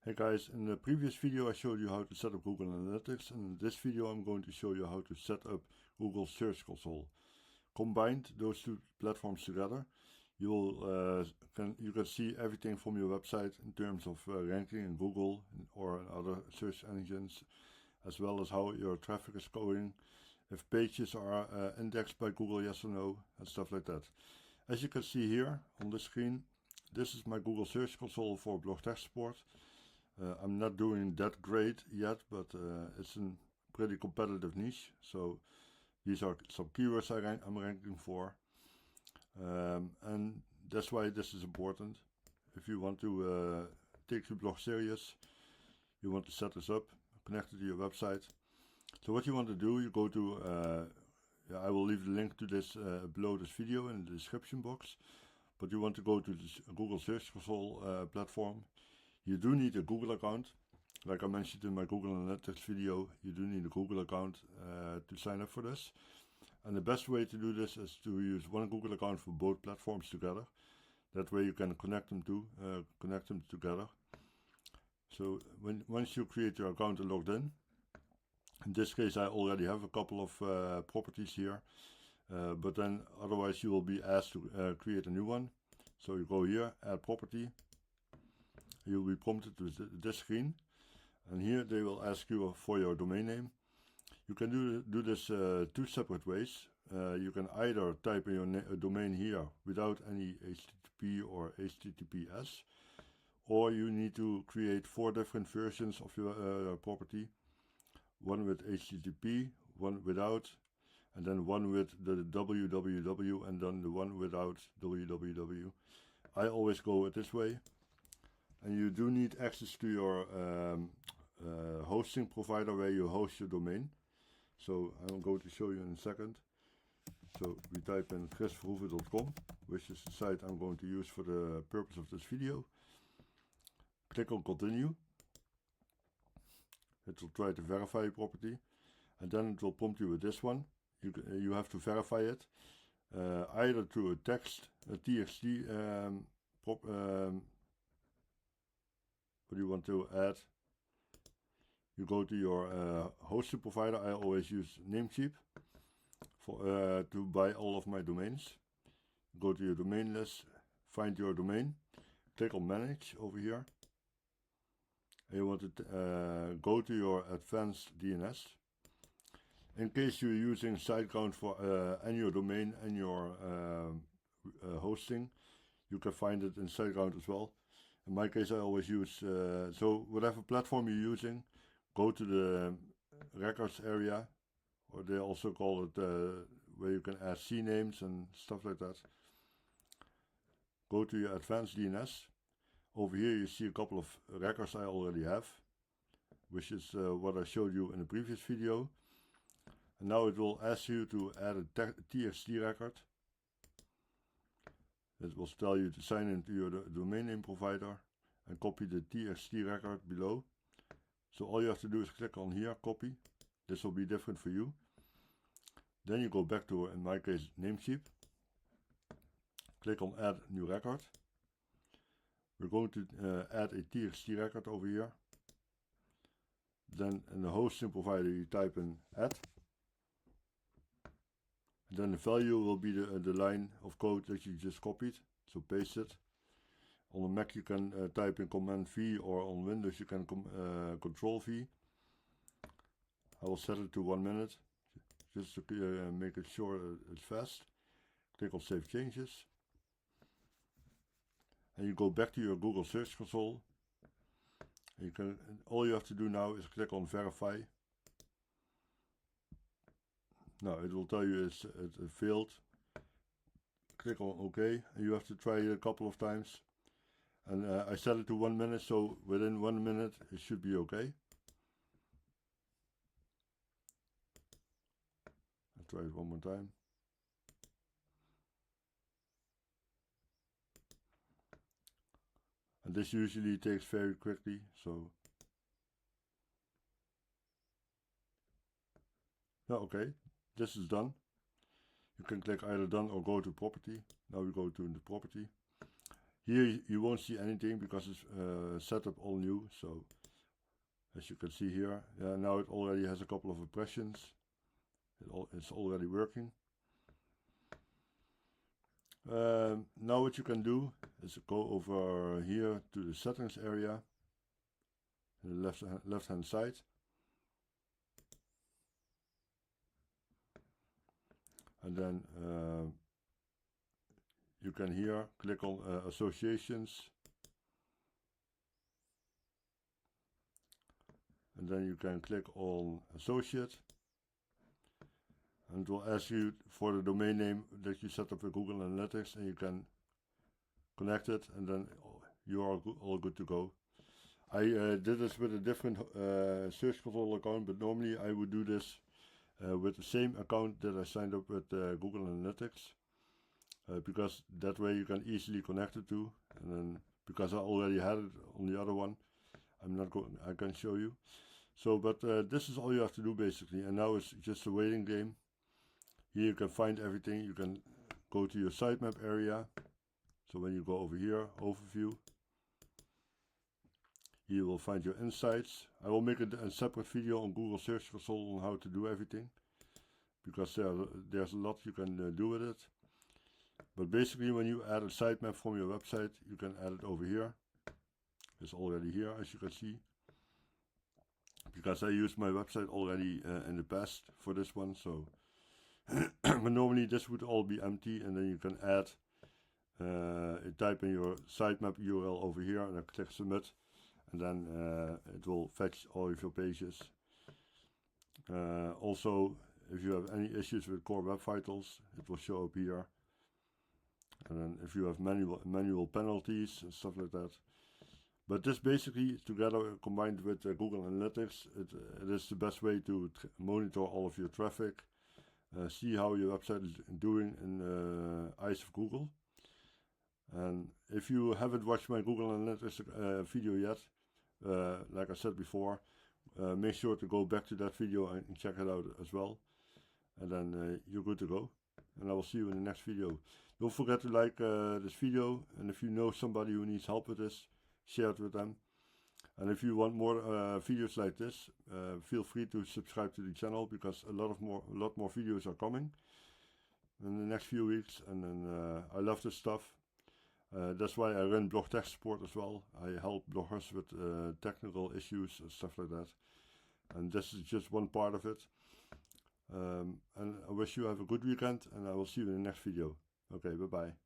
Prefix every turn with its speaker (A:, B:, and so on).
A: Hey guys, in the previous video I showed you how to set up Google Analytics, and in this video I'm going to show you how to set up Google Search Console. Combined those two platforms together, you can see everything from your website in terms of ranking in Google or in other search engines, as well as how your traffic is going, if pages are indexed by Google, yes or no, and stuff like that. As you can see here on the screen, this is my Google Search Console for blog text support. I'm not doing that great yet, but it's a pretty competitive niche. So these are some keywords I'm ranking for. And that's why this is important. If you want to take your blog serious, you want to set this up, connect it to your website. So what you want to do, you go to, I will leave the link to this below this video in the description box. But you want to go to this Google Search Console platform. You do need a Google account. Like I mentioned in my Google Analytics video, you do need a Google account to sign up for this. And the best way to do this is to use one Google account for both platforms together. That way you can connect them together. So once you create your account and logged in this case I already have a couple of properties here, but then otherwise you will be asked to create a new one. So you go here, add property. You'll be prompted with this screen, and here they will ask you for your domain name. You can do this two separate ways. You can either type in your domain here without any HTTP or HTTPS, or you need to create 4 different versions of your property. One with HTTP, one without, and then one with the www, and then the one without www. I always go it this way. And you do need access to your hosting provider where you host your domain. So I'm going to show you in a second. So we type in chrisverhoeven.com, which is the site I'm going to use for the purpose of this video. Click on continue. It will try to verify your property, and then it will prompt you with this one. You have to verify it either through a TXT what you want to add. You go to your hosting provider. I always use Namecheap for to buy all of my domains. Go to your domain list, find your domain, click on manage over here, and you want to go to your advanced DNS. In case you're using Siteground for and your domain and your hosting, you can find it in Siteground as well. In my case I always use, so whatever platform you're using, go to the records area, or they also call it where you can add CNAMEs and stuff like that. Go to your advanced DNS. Over here you see a couple of records I already have, which is what I showed you in the previous video. And now it will ask you to add a TXT record. It will tell you to sign into your domain name provider and copy the TXT record below. So all you have to do is click on here, copy. This will be different for you. Then you go back to, in my case, Namecheap. Click on add new record. We're going to add a TXT record over here. Then in the hosting provider you type in add. And then the value will be the line of code that you just copied, so paste it. On a Mac you can type in Command V, or on Windows you can Control V. I will set it to 1 minute, just to make it sure it's fast. Click on Save Changes. And you go back to your Google Search Console. And all you have to do now is click on Verify. Now it will tell you it failed. Click on OK, and you have to try it a couple of times. And I set it to 1 minute, so within 1 minute it should be okay. I'll try it one more time. And this usually takes very quickly, so okay. This is done. You can click either done or go to property. Now we go to the property. Here you won't see anything because it's set up all new. So as you can see here, now it already has a couple of impressions. It's already working. Now what you can do is go over here to the settings area, on the left hand side. And then you can here click on associations. And then you can click on associate. And it will ask you for the domain name that you set up with Google Analytics, and you can connect it, and then you are all good to go. I did this with a different search console account, but normally I would do this with the same account that I signed up with Google Analytics, because that way you can easily connect it to. And then because I already had it on the other one, I can show you. So, but this is all you have to do basically, and now it's just a waiting game. Here you can find everything. You can go to your sitemap area. So when you go over here, overview, you will find your insights. I will make a separate video on Google Search Console on how to do everything, because there's a lot you can do with it. But basically, when you add a sitemap from your website, you can add it over here. It's already here, as you can see, because I used my website already in the past for this one. So but normally this would all be empty, and then you can add, type in your sitemap URL over here, and then click submit, and then it will fetch all of your pages. Also, if you have any issues with Core Web Vitals, it will show up here. And then if you have manual penalties and stuff like that. But this basically, together combined with Google Analytics, it is the best way to monitor all of your traffic. See how your website is doing in the eyes of Google. And if you haven't watched my Google Analytics video yet, like I said before, make sure to go back to that video and check it out as well. And then you're good to go. And I will see you in the next video. Don't forget to like this video, and if you know somebody who needs help with this, share it with them. And if you want more videos like this, feel free to subscribe to the channel, because a lot more videos are coming in the next few weeks. And then I love this stuff. That's why I run blog tech support as well. I help bloggers with technical issues and stuff like that. And this is just one part of it. And I wish you have a good weekend, and I will see you in the next video. Okay, bye bye.